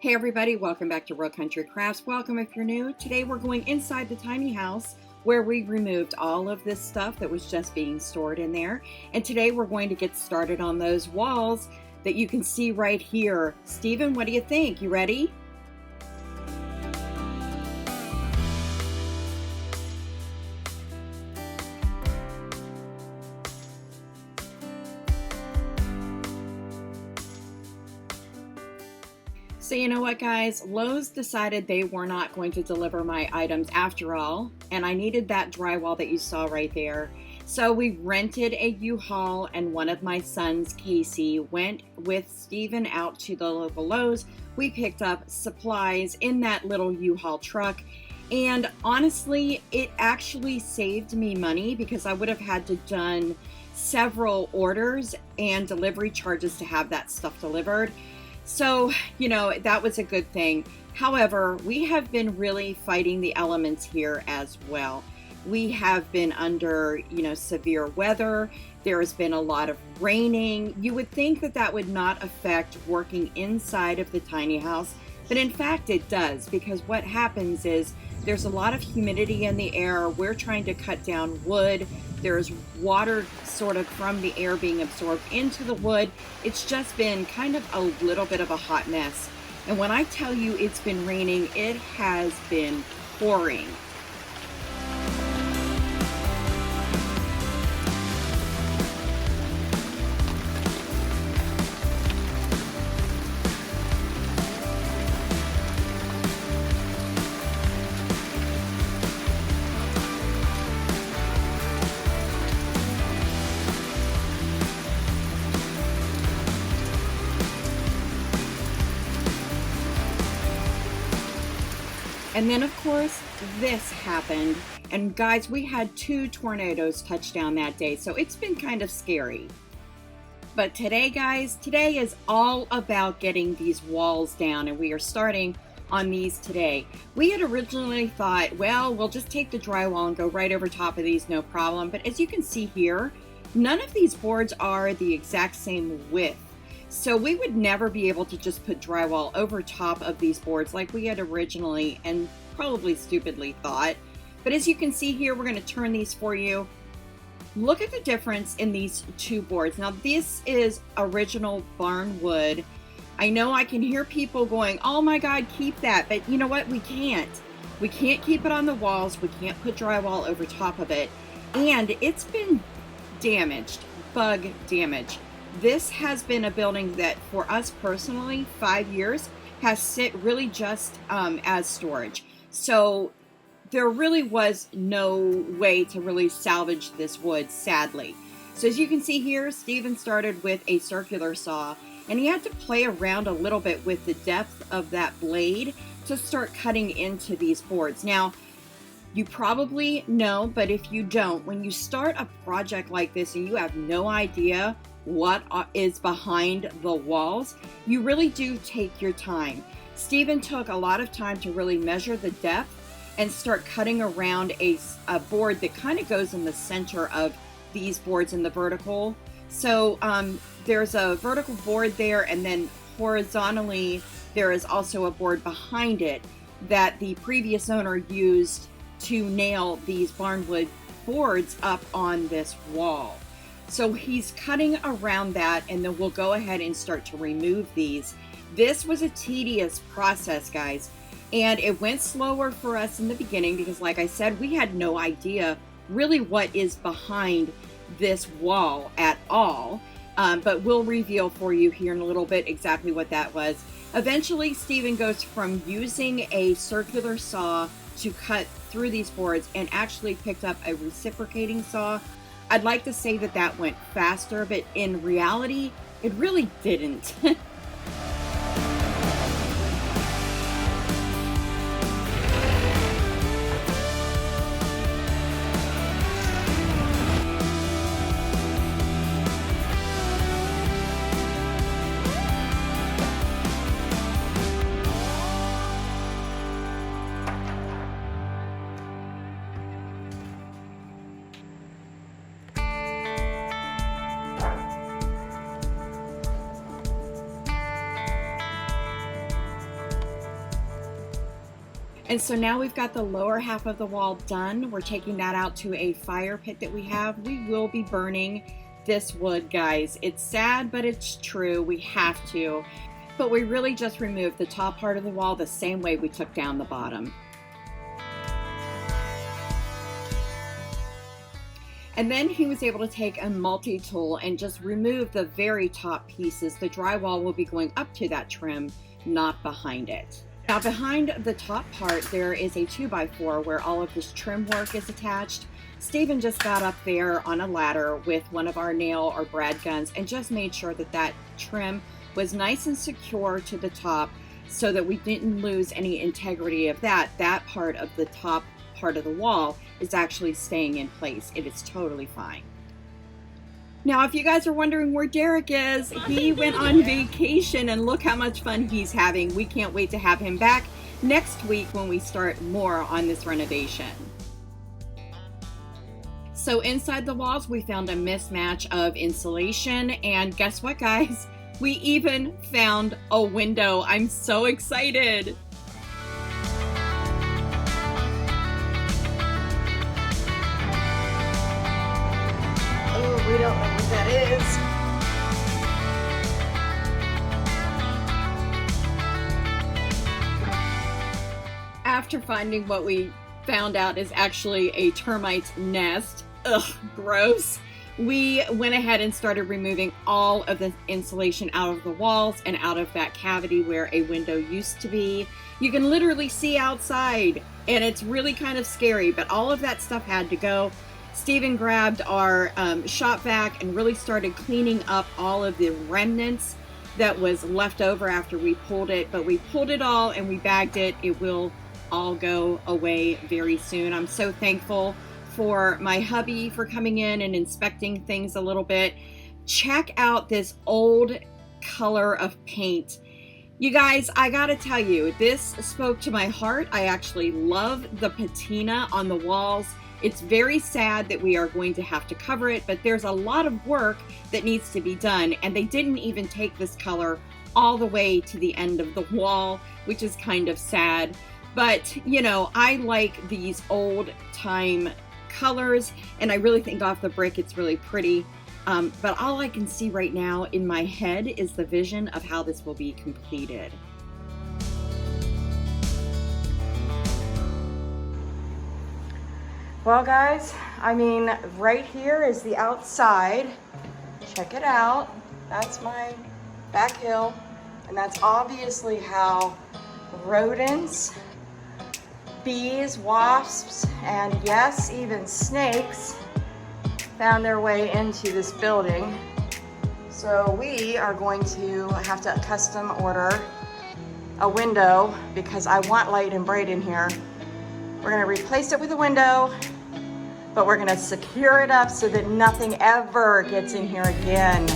Hey everybody, welcome back to Real Country Crafts. Welcome if you're new. Today we're going inside the tiny house where we removed all of this stuff that was just being stored in there. And today we're going to get started on those walls that you can see right here. Stephen, what do you think? You ready? So you know what, guys? Lowe's decided they were not going to deliver my items after all, and I needed that drywall that you saw right there. So we rented a U-Haul, and one of my sons, Casey, went with Steven out to the local Lowe's. We picked up supplies in that little U-Haul truck, and honestly, it actually saved me money because I would have had to done several orders and delivery charges to have that stuff delivered. So, you know, that was a good thing. However, we have been really fighting the elements here as well. We have been under, severe weather. There has been a lot of raining. You would think that that would not affect working inside of the tiny house, but in fact it does, because what happens is there's a lot of humidity in the air. We're trying to cut down wood. There's water sort of from the air being absorbed into the wood. It's just been kind of a little bit of a hot mess. And when I tell you it's been raining, it has been pouring. And then, of course, this happened. And guys, we had 2 tornadoes touch down that day, so it's been kind of scary. But today, guys, today is all about getting these walls down, and we are starting on these today. We had originally thought, well, we'll just take the drywall and go right over top of these, no problem. But as you can see here, none of these boards are the exact same width. So we would never be able to just put drywall over top of these boards like we had originally and probably stupidly thought. But as you can see here, we're going to turn these for you. Look at the difference in these 2 boards. Now this is original barn wood. I know I can hear people going, oh my God, keep that. But you know what? We can't. We can't keep it on the walls. We can't put drywall over top of it. And it's been damaged, bug damage. This has been a building that for us personally, 5 years, has sit really just as storage. So there really was no way to really salvage this wood, sadly. So as you can see here, Stephen started with a circular saw, and he had to play around a little bit with the depth of that blade to start cutting into these boards. Now, you probably know, but if you don't, when you start a project like this and you have no idea what is behind the walls, you really do take your time. Stephen took a lot of time to really measure the depth and start cutting around a board that kind of goes in the center of these boards in the vertical. So there's a vertical board there, and then horizontally there is also a board behind it that the previous owner used to nail these barnwood boards up on this wall. So he's cutting around that, and then we'll go ahead and start to remove these. This was a tedious process, guys, and it went slower for us in the beginning because, like I said, we had no idea really what is behind this wall at all. But we'll reveal for you here in a little bit exactly what that was. Eventually, Stephen goes from using a circular saw to cut through these boards and actually picked up a reciprocating saw. I'd like to say that that went faster, but in reality, it really didn't. And so now we've got the lower half of the wall done. We're taking that out to a fire pit that we have. We will be burning this wood, guys. It's sad, but it's true. We have to. But we really just removed the top part of the wall the same way we took down the bottom. And then he was able to take a multi-tool and just remove the very top pieces. The drywall will be going up to that trim, not behind it. Now behind the top part, there is a 2x4 where all of this trim work is attached. Stephen just got up there on a ladder with one of our nail or brad guns and just made sure that that trim was nice and secure to the top so that we didn't lose any integrity of that. That part of the top part of the wall is actually staying in place. It is totally fine. Now, if you guys are wondering where Derek is, he went on vacation and look how much fun he's having. We can't wait to have him back next week when we start more on this renovation. So inside the walls, we found a mismatch of insulation, and guess what, guys? We even found a window. I'm so excited. We don't know what that is. After finding what we found out is actually a termite's nest, ugh, gross, we went ahead and started removing all of the insulation out of the walls and out of that cavity where a window used to be. You can literally see outside, and it's really kind of scary, but all of that stuff had to go. Stephen grabbed our shop vac and really started cleaning up all of the remnants that was left over after we pulled it, but we pulled it all and we bagged it. It will all go away very soon. I'm so thankful for my hubby for coming in and inspecting things a little bit. Check out this old color of paint. You guys, I gotta tell you, this spoke to my heart. I actually love the patina on the walls. It's very sad that we are going to have to cover it, but there's a lot of work that needs to be done, and they didn't even take this color all the way to the end of the wall, which is kind of sad. But, you know, I like these old time colors, and I really think off the brick it's really pretty. But all I can see right now in my head is the vision of how this will be completed. Well, guys, I mean, right here is the outside. Check it out. That's my back hill. And that's obviously how rodents, bees, wasps, and yes, even snakes found their way into this building. So we are going to have to custom order a window because I want light and bright in here. We're gonna replace it with a window, but we're gonna secure it up so that nothing ever gets in here again.